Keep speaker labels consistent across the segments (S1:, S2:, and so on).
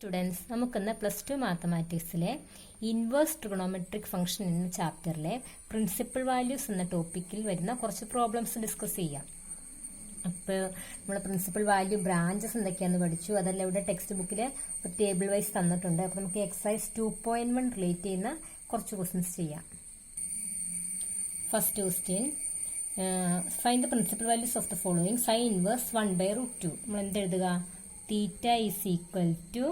S1: Students, നമുക്കിന്ന് +2 മാത്തമാറ്റിക്സിലെ inverse trigonometric function എന്ന ചാപ്റ്ററിലെ principal values എന്ന ടോപ്പിക്കിൽ വരുന്ന കുറച്ച് പ്രോബ്ലംസ് ഡിസ്കസ് ചെയ്യാം. അപ്പോൾ നമ്മൾ പ്രിൻസിപ്പൽ വാല്യൂ ബ്രാഞ്ചസ് എന്തൊക്കെയാണെന്ന് പഠിച്ചു. അതെല്ലാം ഇവിടെ ടെക്സ്റ്റ് ബുക്കിൽ ഒരു ടേബിൾ വൈസ് തന്നിട്ടുണ്ട്. അപ്പോൾ നമുക്ക് എക്സസൈസ് 2.1 റിലേറ്റ് ചെയ്യുന്ന കുറച്ച് ക്വസ്റ്റ്യൻസ് ചെയ്യാം. First question, find the principal values of the following. Sine inverse 1/√2. നമ്മൾ എന്തെഴുതുക? Theta is equal to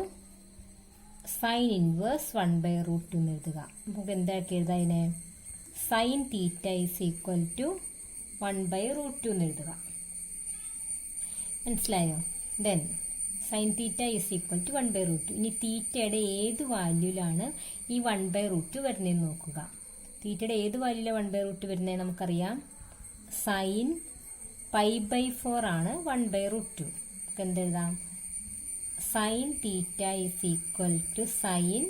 S1: sine inverse 1/√2 എന്ന് എഴുതുക. നമുക്ക് എന്താക്കി എഴുതാം? അതിനെ sine theta is equal to 1/√2 എന്ന് എഴുതുക. മനസ്സിലായോ? Then sine theta is equal to 1/√2. ഇനി തീറ്റയുടെ ഏത് വാല്യൂലാണ് ഈ 1/√2 വരുന്നതെന്ന് നോക്കുക. തീറ്റയുടെ ഏത് വാല്യൂലാണ് 1/√2 വരുന്നത്? നമുക്കറിയാം സൈൻ π/4 ആണ് 1/√2. നമുക്ക് എന്തെഴുതാം? Sine theta is equal to sine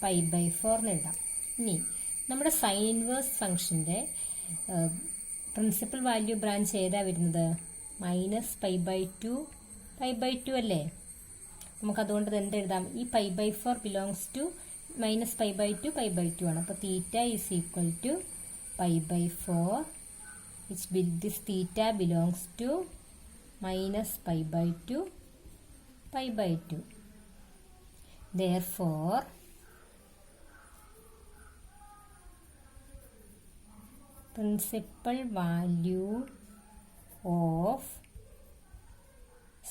S1: π/4 എന്ന് എഴുതാം. ഇനി നമ്മുടെ സൈൻ ഇൻവേഴ്സ് ഫംഗ്ഷന്റെ പ്രിൻസിപ്പൽ വാല്യൂ ബ്രാഞ്ച് ഏതാ വരുന്നത്? -π/2 അല്ലേ? നമുക്ക് അതുകൊണ്ട് എന്തെഴുതാം? ഈ π/4 ബിലോങ്സ് ടു -π/2 ആണ്. അപ്പോൾ theta is equal to π/4 this theta belongs to -π/2 π/2. Therefore, principal value of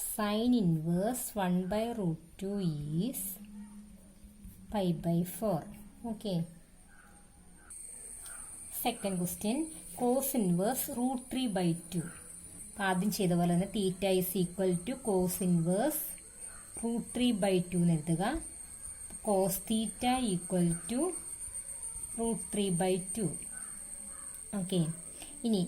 S1: sin inverse 1/√2 is π/4. Okay. Second question, cos inverse √3/2. ആദ്യം ചെയ്ത പോലെ തന്നെ theta is equal to cos inverse √3/2 എന്ന് എഴുതുക. Cos theta equal to √3/2. Okay. ഇനി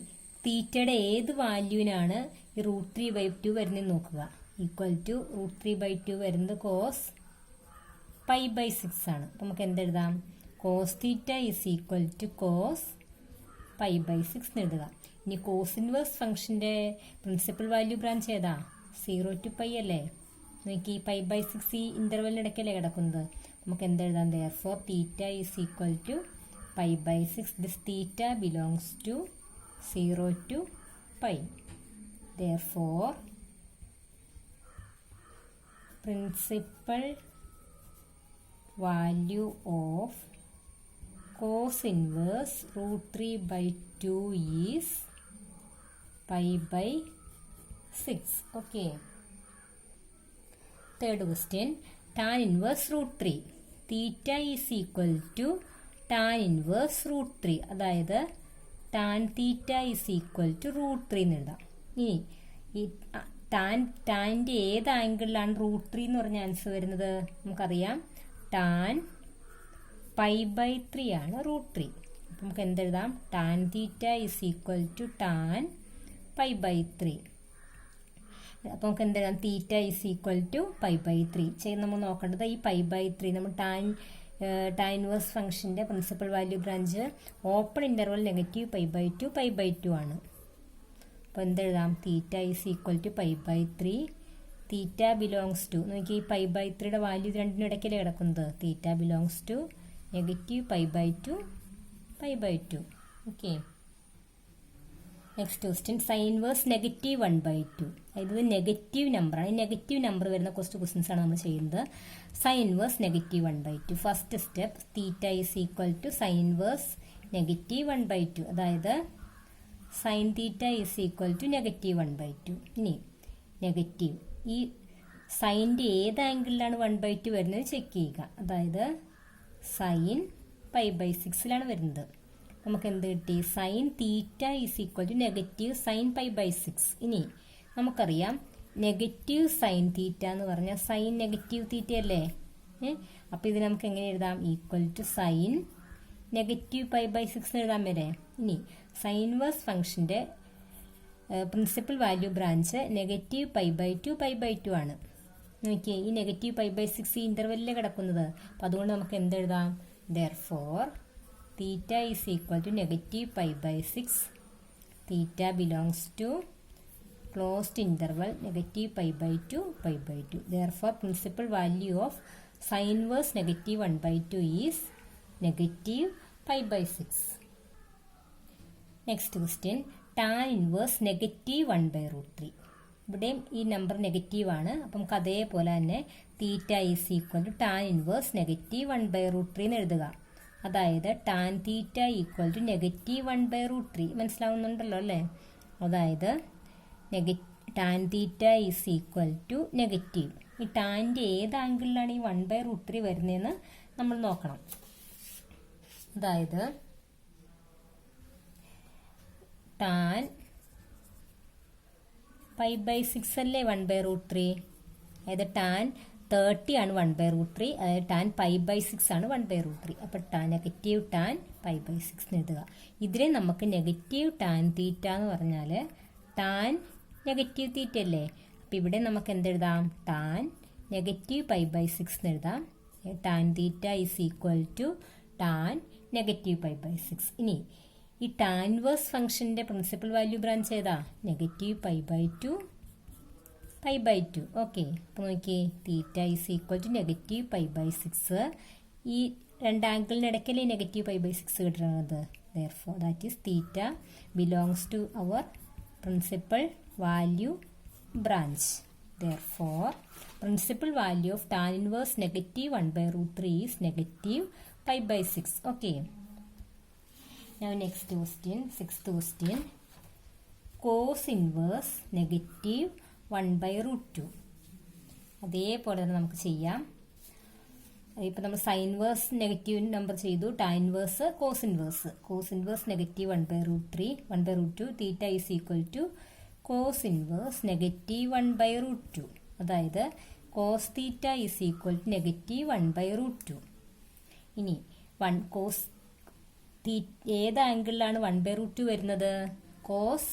S1: തീറ്റയുടെ ഏത് വാല്യൂവിനാണ് ഈ √3/2 വരുന്നത് നോക്കുക. ഈക്വൽ ടു √3/2 വരുന്നത് കോസ് π/6 ആണ്. അപ്പം നമുക്ക് എന്തെഴുതാം? Cos theta is equal to cos π/6 എന്ന് എഴുതുക. ഇനി കോസ് ഇൻവേഴ്സ് ഫംഗ്ഷന്റെ പ്രിൻസിപ്പൽ വാല്യൂ ബ്രാഞ്ച് ഏതാ? 0 to π അല്ലേ? നോക്കി, π/6 ഈ ഇന്റർവെല്ലിനിടയ്ക്കല്ലേ കിടക്കുന്നത്. നമുക്ക് എന്തെഴുതാം? therefore theta is equal to π/6. This theta belongs to 0 to π. therefore principal value of cos inverse √3/2 is π/6. Okay. Third question, tan inverse √3. Theta is equal to tan inverse √3. അതായത് tan theta is equal to √3 എന്ന് എഴുതാം. ഇനി ഈ ടാൻ്റെ ഏത് ആംഗിളിലാണ് √3 എന്ന് പറഞ്ഞ answer വരുന്നത്? നമുക്കറിയാം tan π/3 ആണ് √3. അപ്പം നമുക്ക് എന്തെഴുതാം? Tan theta is equal to tan π/3. അപ്പം നമുക്ക് എന്തെഴുതാം? Theta is equal to π/3. നമ്മൾ നോക്കേണ്ടത് ഈ π/3 നമ്മൾ ടാൻ ഇൻവേഴ്സ് ഫംഗ്ഷന്റെ principal value branch open interval -π/2 π/2 ആണ്. അപ്പോൾ എന്തെഴുതാം? Theta is equal to π/3. Theta belongs to നോക്കി, ഈ π/3യുടെ വാല്യൂ രണ്ടിനും ഇടയ്ക്കല്ലേ കിടക്കുന്നത്. Theta belongs to -π/2 π/2. Okay. Next question, sine inverse -1/2. ഇത് നെഗറ്റീവ് നമ്പറാണ്. ഈ നെഗറ്റീവ് നമ്പർ വരുന്ന കുറച്ച് ക്വസ്റ്റ്യൻസ് ആണ് നമ്മൾ ചെയ്യുന്നത്. Sine inverse -1/2. First step, theta is equal to sine inverse -1/2. അതായത് sine theta is equal to -1/2. ഇനി നെഗറ്റീവ്, ഈ സൈൻ്റെ ഏത് ആംഗിളിലാണ് 1/2 വരുന്നത് ചെക്ക് ചെയ്യുക. അതായത് സൈൻ π/6 വരുന്നത്. നമുക്ക് എന്ത് കിട്ടി? Sine theta is equal to negative sine π/6. ഇനി നമുക്കറിയാം നെഗറ്റീവ് സൈൻ തീറ്റ എന്ന് പറഞ്ഞാൽ സൈൻ നെഗറ്റീവ് തീറ്റ അല്ലേ? അപ്പോൾ ഇത് നമുക്ക് എങ്ങനെ എഴുതാം? ഈക്വൽ ടു സൈൻ -π/6 എഴുതാൻ വരെ. ഇനി സൈൻ ഇൻവേഴ്സ് ഫംഗ്ഷന്റെ പ്രിൻസിപ്പൽ വാല്യൂ ബ്രാഞ്ച് -π/2 π/2 ആണ്. നോക്കിയേ, ഈ -π/6 ഈ ഇന്റർവെല്ലിൽ കിടക്കുന്നത്. അപ്പം അതുകൊണ്ട് നമുക്ക് എന്തെഴുതാം? therefore theta is equal to -π/6. Theta belongs to closed interval negative pi by two pi by two. Therefore principal value of sine inverse negative 1/2 is negative pi by 6. Next question tan inverse negative 1/√3. ഇവിടെയും ഈ number negative ആണ്. അപ്പം നമുക്ക് അതേപോലെ തന്നെ theta is equal to tan inverse negative 1/√3 എന്ന് എഴുതുക. അതായത് tan theta equal to negative 1/√3. മനസ്സിലാവുന്നുണ്ടല്ലോ അല്ലേ? അതായത് tan theta is equal to negative. ഈ ടാൻ്റെ ഏത് ആംഗിളിലാണ് ഈ 1/√3 വരുന്നതെന്ന് നമ്മൾ നോക്കണം. അതായത് ടാൻ പൈ ബൈ 6 അല്ലേ 1/√3. അതായത് ടാൻ 30 ആണ് 1/√3. അതായത് ടാൻ പൈ ബൈ 6 ആണ് 1/√3. അപ്പോൾ നെഗറ്റീവ് ടാൻ പൈ ബൈ 6 എന്ന് എഴുതുക. ഇതിനെ നമുക്ക് നെഗറ്റീവ് ടാൻ തീറ്റ എന്ന് പറഞ്ഞാൽ ടാൻ നെഗറ്റീവ് തീറ്റ അല്ലേ? അപ്പം ഇവിടെ നമുക്ക് എന്തെഴുതാം? ടാൻ നെഗറ്റീവ് പൈ ബൈ 6 എന്ന് എഴുതാം. Tan theta is equal to tan negative pi by 6. ഇനി ഈ ടാൻ ഇൻവേഴ്സ് ഫംഗ്ഷന്റെ പ്രിൻസിപ്പൽ വാല്യൂ ബ്രാഞ്ച് ഏതാ? Negative pi by two pi by two. Okay, അപ്പോൾ നോക്കിയേ theta is equal to negative pi by 6. ഈ രണ്ട് ആംഗിളിനിടയ്ക്കല്ലേ നെഗറ്റീവ് പൈ ബൈ 6 കിട്ടുന്നത്. Therefore that is theta belongs to our principal value branch. Therefore, principal value of tan inverse negative 1/√3 is negative pi by 6. Okay. Now next question, sixth question. Cos inverse negative 1/√2. അതേപോലെ തന്നെ നമുക്ക് ചെയ്യാം. ഇപ്പം നമ്മൾ sine inverse negative number ചെയ്തു. Tan inverse cos inverse negative 1/√2. Theta is equal to cos inverse negative 1/√2. അതായത് cos theta is equal to negative 1/√2. ഇനി cos ഏത് ആംഗിളിലാണ് 1/√2 വരുന്നത്? കോസ്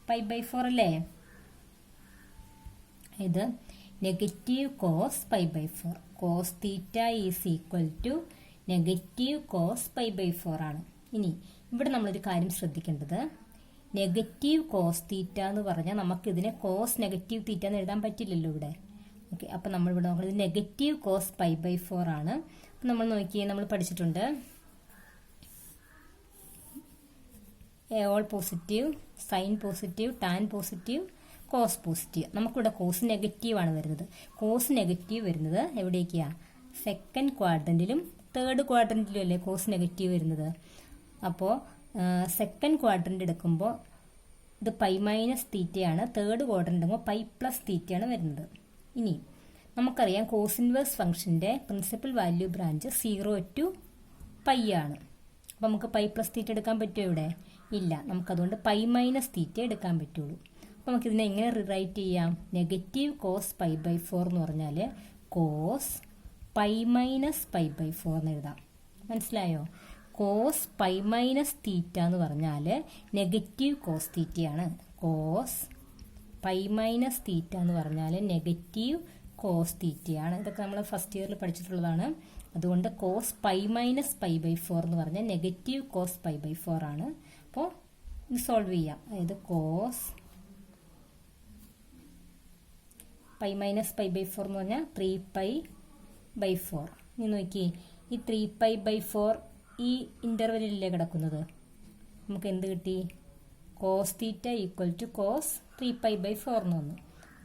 S1: പൈ ബൈ 4 അല്ലേ? ഇത് negative cos pi by 4. Cos theta is equal to negative cos pi by 4 ആണ്. ഇനി ഇവിടെ നമ്മളൊരു കാര്യം ശ്രദ്ധിക്കേണ്ടത്, നെഗറ്റീവ് കോസ് തീറ്റ എന്ന് പറഞ്ഞാൽ നമുക്കിതിനെ കോസ് നെഗറ്റീവ് തീറ്റ എന്ന് എഴുതാൻ പറ്റില്ലല്ലോ ഇവിടെ. ഓക്കെ, അപ്പം നമ്മളിവിടെ നോക്കുന്നത് നെഗറ്റീവ് കോസ് പൈ ബൈ 4 ആണ്. അപ്പം നമ്മൾ നോക്കിയേ, നമ്മൾ പഠിച്ചിട്ടുണ്ട് all positive, sine positive, tan positive, cos positive. നമുക്കിവിടെ കോസ് നെഗറ്റീവ് ആണ് വരുന്നത്. കോസ് നെഗറ്റീവ് വരുന്നത് എവിടേക്കാണ്? സെക്കൻഡ് ക്വാഡ്രന്റിലും തേർഡ് ക്വാഡ്രന്റിലും അല്ലേ കോസ് നെഗറ്റീവ് വരുന്നത്. അപ്പോൾ സെക്കൻഡ് ക്വാഡ്രന്റ് എടുക്കുമ്പോൾ ഇത് പൈ മൈനസ് തീറ്റയാണ്. തേർഡ് ക്വാഡ്രന്റ് എടുക്കുമ്പോൾ പൈ പ്ലസ് തീറ്റയാണ് വരുന്നത്. ഇനി നമുക്കറിയാം കോസ് ഇൻവേഴ്സ് ഫംഗ്ഷന്റെ principal value branch 0 to pi ആണ്. അപ്പോൾ നമുക്ക് പൈ പ്ലസ് തീറ്റ എടുക്കാൻ പറ്റുമോ ഇവിടെ? ഇല്ല. നമുക്കതുകൊണ്ട് പൈ മൈനസ് തീറ്റ എടുക്കാൻ പറ്റുള്ളൂ. അപ്പോൾ നമുക്കിതിനെ എങ്ങനെ റീറൈറ്റ് ചെയ്യാം? നെഗറ്റീവ് കോസ് പൈ ബൈ 4 എന്ന് പറഞ്ഞാൽ cos pi minus pi by 4 എന്ന് എഴുതാം. മനസ്സിലായോ? കോസ് പൈ മൈനസ് തീറ്റ എന്ന് പറഞ്ഞാൽ നെഗറ്റീവ് കോസ് തീറ്റയാണ്. കോസ് പൈ മൈനസ് തീറ്റ എന്ന് പറഞ്ഞാൽ നെഗറ്റീവ് കോസ് തീറ്റയാണ്. ഇതൊക്കെ നമ്മൾ ഫസ്റ്റ് ഇയറിൽ പഠിച്ചിട്ടുള്ളതാണ്. അതുകൊണ്ട് cos pi minus pi by 4 എന്ന് പറഞ്ഞാൽ നെഗറ്റീവ് കോസ് പൈ ബൈ 4 ആണ്. അപ്പോൾ ഇത് സോൾവ് ചെയ്യാം. അതായത് cos pi minus pi by 4 എന്ന് പറഞ്ഞാൽ 3π ബൈ 4. ഇനി നോക്കി, ഈ 3π ബൈ 4 ഈ ഇന്റർവെല്ലിലല്ലേ കിടക്കുന്നത്. നമുക്ക് എന്ത് കിട്ടി? Cos theta equal to cos 3π by 4 എന്ന് വന്നു.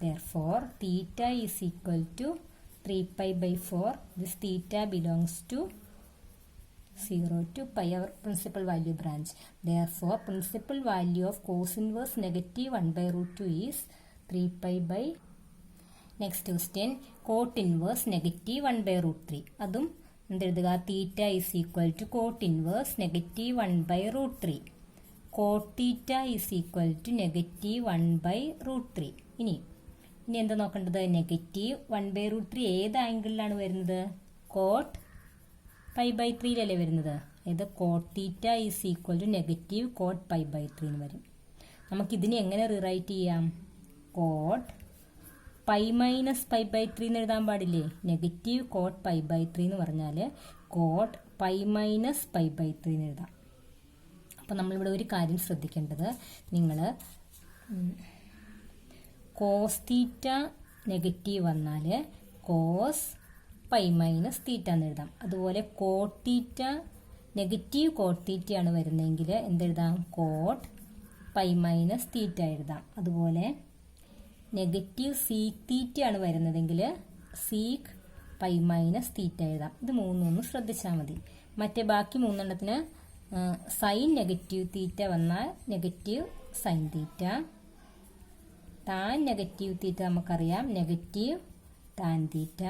S1: Therefore, theta is equal to 3π by 4. This theta belongs to 0 to pi, our principal value branch. Therefore, principal value of cos inverse negative 1/√2 is 3π by. Next question, cot inverse negative 1/√3. അതും എന്തെഴുതുക? തീറ്റ is equal to cot inverse negative 1/√3. cot theta is equal to negative 1/√3. ഇനി എന്താ നോക്കേണ്ടത്? Negative 1/√3 ഏത് ആംഗിളിലാണ് വരുന്നത്? Coat pi by 3 വരുന്നത്. അതായത് cot theta is equal to negative cot pi by 3 എന്ന് വരും. നമുക്കിതിനെ എങ്ങനെ റീറൈറ്റ് ചെയ്യാം? Cot pi minus pi by 3 എന്ന് എഴുതാൻ പാടില്ലേ? നെഗറ്റീവ് കോട്ട് പൈ ബൈ 3 എന്ന് പറഞ്ഞാൽ cot pi minus pi by 3 എന്ന് എഴുതാം. അപ്പം നമ്മളിവിടെ ഒരു കാര്യം ശ്രദ്ധിക്കേണ്ടത്, നിങ്ങൾ കോസ് തീറ്റ നെഗറ്റീവ് വന്നാൽ കോസ് പൈ മൈനസ് തീറ്റ എന്ന് എഴുതാം. അതുപോലെ കോട്ട് തീറ്റ നെഗറ്റീവ് കോട്ട് തീറ്റയാണ് വരുന്നതെങ്കിൽ എന്തെഴുതാം? കോട്ട് പൈ മൈനസ് തീറ്റ എഴുതാം. അതുപോലെ നെഗറ്റീവ് സീക്ക് തീറ്റയാണ് വരുന്നതെങ്കിൽ സീക്ക് പൈ മൈനസ് തീറ്റ എഴുതാം. ഇത് മൂന്നൊന്നും ശ്രദ്ധിച്ചാൽ മതി. മറ്റേ ബാക്കി മൂന്നെണ്ണത്തിന് സൈൻ നെഗറ്റീവ് തീറ്റ വന്നാൽ negative sine theta, tan negative theta നമുക്കറിയാം negative tan theta,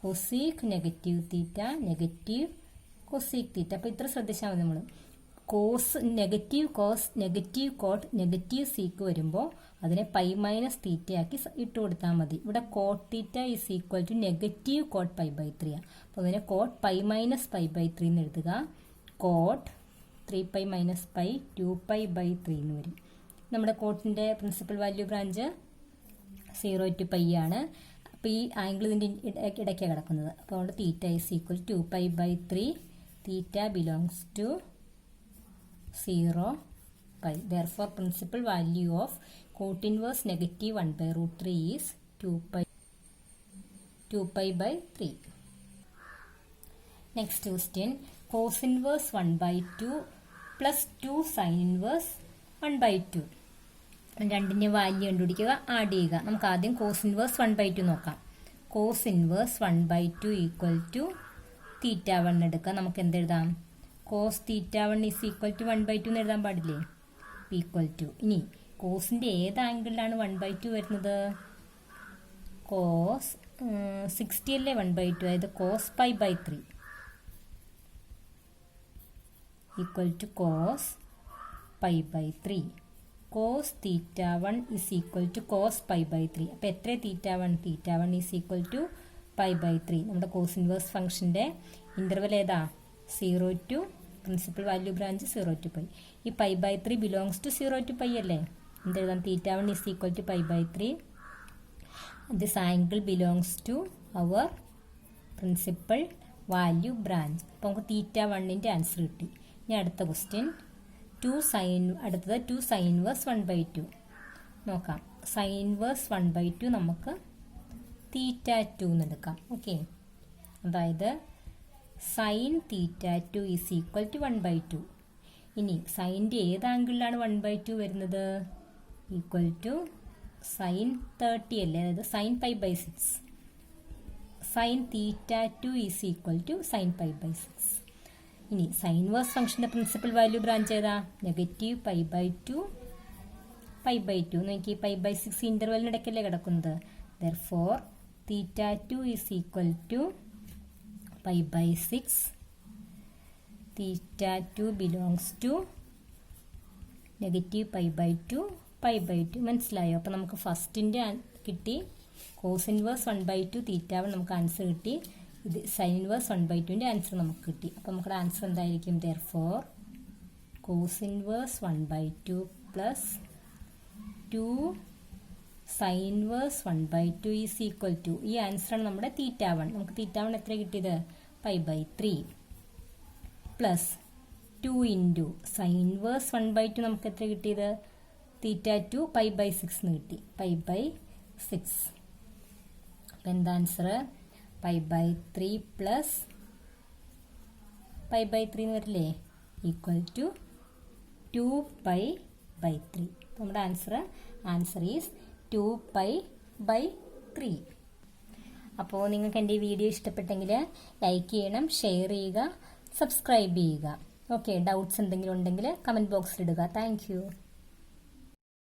S1: cosec negative theta negative cosec theta. അപ്പോൾ ഇത്ര ശ്രദ്ധിച്ചാൽ മതി. നമ്മൾ cos negative cos negative cot negative sec വരുമ്പോൾ അതിനെ പൈ മൈനസ് തീറ്റയാക്കി ഇട്ട് കൊടുത്താൽ മതി. ഇവിടെ cot theta is equal to negative cot pi by 3 ആണ്. അപ്പോൾ അതിനെ cot pi minus pi by 3 എന്ന് എഴുതുക. Cot 3 pi minus pi 2 pi by 3 എന്ന് വരും. നമ്മുടെ കോട്ടിൻ്റെ principal value branch 0 to pi ആണ്. അപ്പോൾ ഈ ആംഗിൾ ഇതിൻ്റെ ഇടയ്ക്കാണ് കിടക്കുന്നത്. അപ്പോൾ അതുകൊണ്ട് theta is equal 2 pi by 3, theta belongs to 0 pi. Therefore, principal value of cot inverse negative 1 by root 3 is 2 pi by 3. Next question, cos inverse 1 by 2 plus 2 sin inverse 1 by 2. രണ്ടിൻ്റെ value കണ്ടുപിടിക്കുക, add ചെയ്യുക. നമുക്ക് ആദ്യം cos inverse 1 by 2 നോക്കാം. Cos inverse 1 by 2 equal to theta 1 എടുക്കാം. നമുക്ക് എന്തെഴുതാം? Cos theta 1 is equal to 1 by 2 എന്ന് എഴുതാൻ പാടില്ലേ? Equal to. ഇനി കോസിൻ്റെ ഏത് ആംഗിളിലാണ് 1 by 2 വരുന്നത്? കോസ് 60 അല്ലേ 1 by 2, അതായത് cos pi by 3 equal to cos pi by 3. Cos theta 1 is equal to cos pi by 3. അപ്പോൾ എത്ര theta 1? Theta 1 is equal to pi by 3. നമ്മുടെ കോസ് ഇൻവേഴ്സ് ഫംഗ്ഷൻ്റെ ഇൻ്റർവൽ ഏതാ? 0 to principal value branch 0 to pi. ഈ pi by 3 belongs to 0 to pi അല്ലേ? എന്തെഴുതാം? Theta 1 is equal to pi by 3. This angle belongs to our principal value branch. അപ്പോൾ നമുക്ക് തീറ്റ 1ൻ്റെ answer കിട്ടി. ഇനി അടുത്ത ക്വസ്റ്റ്യൻ അടുത്തത് 2 സൈൻ ഇൻവേഴ്സ് 1 by 2 നോക്കാം. സൈൻ ഇൻവേഴ്സ് 1 by 2 നമുക്ക് തീറ്റ 2 എന്ന് എടുക്കാം. ഓക്കെ, അതായത് sine theta 2 is equal to 1 by 2. ഇനി സൈൻ്റെ ഏത് ആംഗിളിലാണ് 1 by 2 വരുന്നത്? ഈക്വൽ ടു സൈൻ 30 അല്ലേ, അതായത് sine pi by 6. Sine theta 2 is equal to sine pi by 6. ഇനി സൈൻ ഇൻവേഴ്സ് ഫംഗ്ഷൻ്റെ പ്രിൻസിപ്പൽ വാല്യൂ ബ്രാഞ്ച് ഏതാ? Negative pi by 2 pi by 2. നോക്കി, pi by 6 ഇൻ്റർവെലിനിടയ്ക്കല്ലേ കിടക്കുന്നത്. Therefore theta 2 is equal to pi by 6. Theta 2 belongs to negative pi by 2 pi by 2. മനസ്സിലായോ? അപ്പോൾ നമുക്ക് ഫസ്റ്റിൻ്റെ കിട്ടി. കോസ് ഇൻവേഴ്സ് 1 by 2 തീറ്റ 1 നമുക്ക് ആൻസർ കിട്ടി. ഇത് സൈൻ ഇൻവേഴ്സ് 1 by 2ൻ്റെ ആൻസർ നമുക്ക് കിട്ടി. അപ്പോൾ നമ്മുടെ ആൻസർ എന്തായിരിക്കും? Therefore cos inverse 1 by 2 plus 2 sine inverse 1 by 2 is equal to, ഈ ആൻസറാണ് നമ്മുടെ തീറ്റ 1. നമുക്ക് തീറ്റ 1 എത്ര കിട്ടിയത്? Pi by 3 plus 2 into sine inverse 1 by 2 നമുക്ക് എത്ര കിട്ടിയത്? തീറ്റ 2 പൈ ബൈ 6 എന്ന് കിട്ടി. Pi by 6. അപ്പം എന്താ answer? Pi by 3 plus pi by 3 എന്ന് വരില്ലേ? Equal to 2 pi by 3. നമ്മുടെ ആൻസർ ഈസ് 2 പൈ ബൈ 3. അപ്പോൾ നിങ്ങൾക്ക് എൻ്റെ ഈ വീഡിയോ ഇഷ്ടപ്പെട്ടെങ്കിൽ ലൈക്ക് ചെയ്യണം, ഷെയർ ചെയ്യുക, സബ്സ്ക്രൈബ് ചെയ്യുക. ഓക്കെ, ഡൗട്ട്സ് എന്തെങ്കിലും ഉണ്ടെങ്കിൽ കമൻറ്റ് ബോക്സിൽ ഇടുക. Thank you.